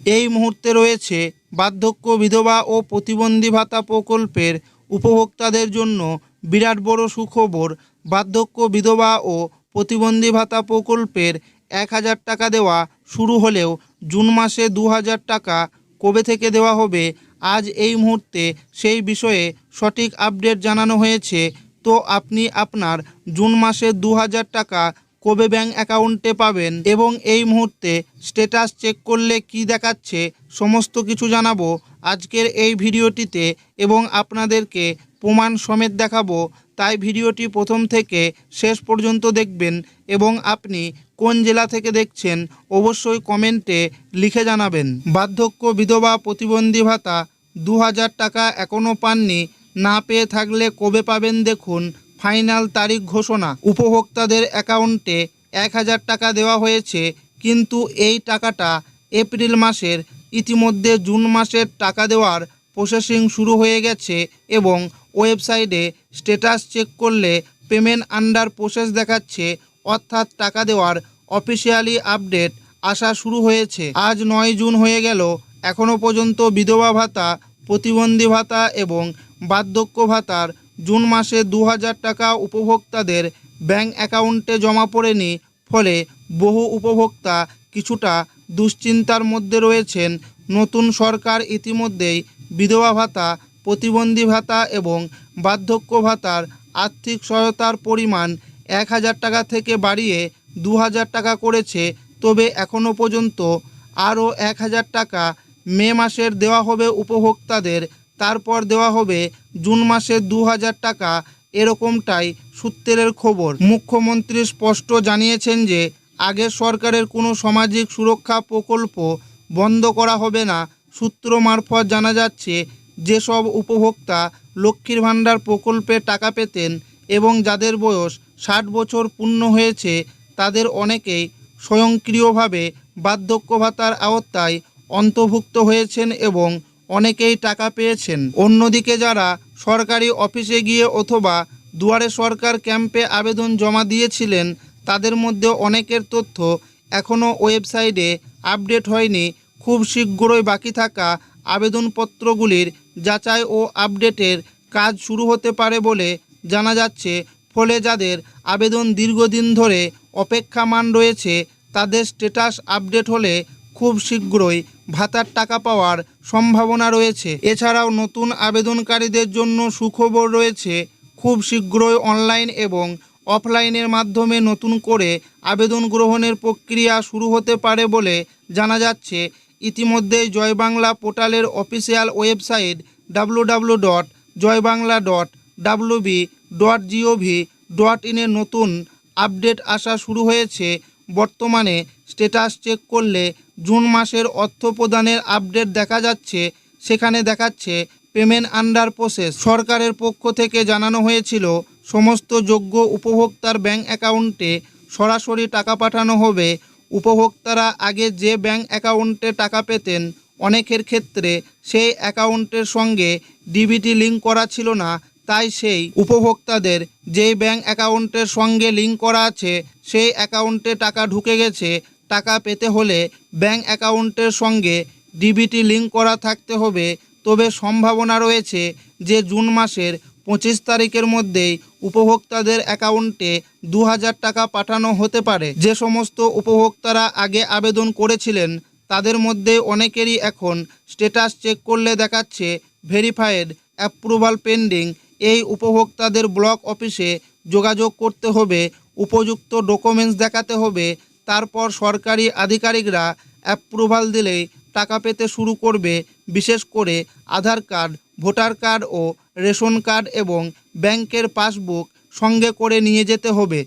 এই মুহূর্তে রয়েছে বার্ধক্য বিধবা ও প্রতিবন্ধী ভাতা প্রকল্পের উপভোক্তাদের জন্য বিরাট বড় সুখবর। বার্ধক্য বিধবা ও প্রতিবন্ধী ভাতা প্রকল্পের 1,000 টাকা দেওয়া শুরু হলেও জুন মাসে 2,000 টাকা কবে থেকে দেওয়া হবে, আজ এই মুহূর্তে সেই বিষয়ে সঠিক আপডেট জানানো হয়েছে। তো আপনি আপনার জুন মাসে 2,000 টাকা কবে ব্যাঙ্ক অ্যাকাউন্টে পাবেন এবং এই মুহূর্তে স্ট্যাটাস চেক করলে কি দেখাচ্ছে সমস্ত কিছু জানাবো আজকের এই ভিডিওটিতে এবং আপনাদেরকে প্রমাণ সমেত দেখাবো। তাই ভিডিওটি প্রথম থেকে শেষ পর্যন্ত দেখবেন এবং আপনি কোন জেলা থেকে দেখছেন অবশ্যই কমেন্টে লিখে জানাবেন। বার্ধক্য বিধবা প্রতিবন্ধী ভাতা 2,000 টাকা এখনও পাননি, না পেয়ে থাকলে কবে পাবেন দেখুন ফাইনাল তারিখ ঘোষণা। উপভোক্তাদের অ্যাকাউন্টে 1,000 টাকা দেওয়া হয়েছে, কিন্তু এই টাকাটা এপ্রিল মাসের, ইতিমধ্যে জুন মাসের টাকা দেওয়ার প্রসেসিং শুরু হয়ে গেছে এবং ওয়েবসাইটে স্ট্যাটাস চেক করলে পেমেন্ট আন্ডার প্রসেস দেখাচ্ছে, অর্থাৎ টাকা দেওয়ার অফিসিয়ালি আপডেট আসা শুরু হয়েছে। আজ 9 জুন হয়ে গেল, এখনও পর্যন্ত বিধবা ভাতা, প্রতিবন্ধী ভাতা এবং বার্ধক্য ভাতার জুন মাসে 2,000 টাকা উপভোক্তাদের ব্যাঙ্ক অ্যাকাউন্টে জমা পড়েনি। ফলে বহু উপভোক্তা কিছুটা দুশ্চিন্তার মধ্যে রয়েছেন। নতুন সরকার ইতিমধ্যেই বিধবা ভাতা, প্রতিবন্ধী ভাতা এবং বার্ধক্য ভাতার আর্থিক সহায়তার পরিমাণ 1,000 টাকা থেকে বাড়িয়ে 2,000 টাকা করেছে। তবে এখনও পর্যন্ত আরও 1,000 টাকা মে মাসের দেওয়া হবে উপভোক্তাদের, তারপর দেওয়া হবে জুন মাসে 2,000 টাকা, এরকমটাই সূত্রের খবর। মুখ্যমন্ত্রী স্পষ্ট জানিয়েছেন যে আগের সরকারের কোনো সামাজিক সুরক্ষা প্রকল্প বন্ধ করা হবে না। সূত্র মারফত জানা যাচ্ছে, যেসব উপভোক্তা লক্ষ্মীর ভাণ্ডার প্রকল্পে টাকা পেতেন এবং যাদের বয়স 60 বছর পূর্ণ হয়েছে, তাদের অনেকেই স্বয়ংক্রিয়ভাবে বার্ধক্য ভাতার আওতায় অন্তর্ভুক্ত হয়েছেন এবং অনেকেই টাকা পেয়েছেন। অন্যদিকে যারা সরকারি অফিসে গিয়ে অথবা দুয়ারে সরকার ক্যাম্পে আবেদন জমা দিয়েছিলেন, তাদের মধ্যে অনেকের তথ্য এখনও ওয়েবসাইটে আপডেট হয়নি। খুব শীঘ্রই বাকি থাকা আবেদনপত্রগুলির যাচাই ও আপডেটের কাজ শুরু হতে পারে বলে জানা যাচ্ছে। ফলে যাদের আবেদন দীর্ঘদিন ধরে অপেক্ষামান রয়েছে, তাদের স্ট্যাটাস আপডেট হলে খুব শীঘ্রই ভাতার টাকা পাওয়ার সম্ভাবনা রয়েছে। এছাড়াও নতুন আবেদনকারীদের জন্য সুখবর রয়েছে। খুব শীঘ্রই অনলাইন এবং অফলাইনের মাধ্যমে নতুন করে আবেদন গ্রহণের প্রক্রিয়া শুরু হতে পারে বলে জানা যাচ্ছে। ইতিমধ্যেই জয় বাংলা পোর্টালের অফিসিয়াল ওয়েবসাইট www.joybangla.wb.gov.in এ নতুন আপডেট আসা শুরু হয়েছে। বর্তমানে স্ট্যাটাস চেক করলে জুন মাসের অর্থ প্রদানের আপডেট দেখা যাচ্ছে। সেখানে দেখাচ্ছে পেমেন্ট আন্ডার প্রসেস। সরকারের পক্ষ থেকে জানানো হয়েছিল, সমস্ত যোগ্য উপভোক্তার ব্যাঙ্ক অ্যাকাউন্টে সরাসরি টাকা পাঠানো হবে। উপভোক্তারা আগে যে ব্যাঙ্ক অ্যাকাউন্টে টাকা পেতেন, অনেকের ক্ষেত্রে সেই অ্যাকাউন্টের সঙ্গে ডিবিটি লিঙ্ক করা ছিল না। তাই সেই উপভোক্তাদের যেই ব্যাঙ্ক অ্যাকাউন্টের সঙ্গে লিঙ্ক করা আছে, সেই অ্যাকাউন্টে টাকা ঢুকে গেছে। টাকা পেতে হলে ব্যাঙ্ক অ্যাকাউন্টের সঙ্গে ডিবিটি লিঙ্ক করা থাকতে হবে। তবে সম্ভাবনা রয়েছে যে জুন মাসের 25 তারিখের মধ্যেই উপভোক্তাদের অ্যাকাউন্টে 2,000 টাকা পাঠানো হতে পারে। যে সমস্ত উপভোক্তারা আগে আবেদন করেছিলেন, তাদের মধ্যে অনেকেরই এখন স্ট্যাটাস চেক করলে দেখাচ্ছে ভেরিফাইড অ্যাপ্রুভাল পেন্ডিং। এই উপভোক্তাদের ব্লক অফিসে যোগাযোগ করতে হবে, উপযুক্ত ডকুমেন্টস দেখাতে হবে, তারপর সরকারি আধিকারিকরা অ্যাপ্রুভাল দিলেই টাকা পেতে শুরু করবে। বিশেষ করে আধার কার্ড, ভোটার কার্ড ও রেশন কার্ড এবং ব্যাংকের পাসবুক সঙ্গে করে নিয়ে যেতে হবে।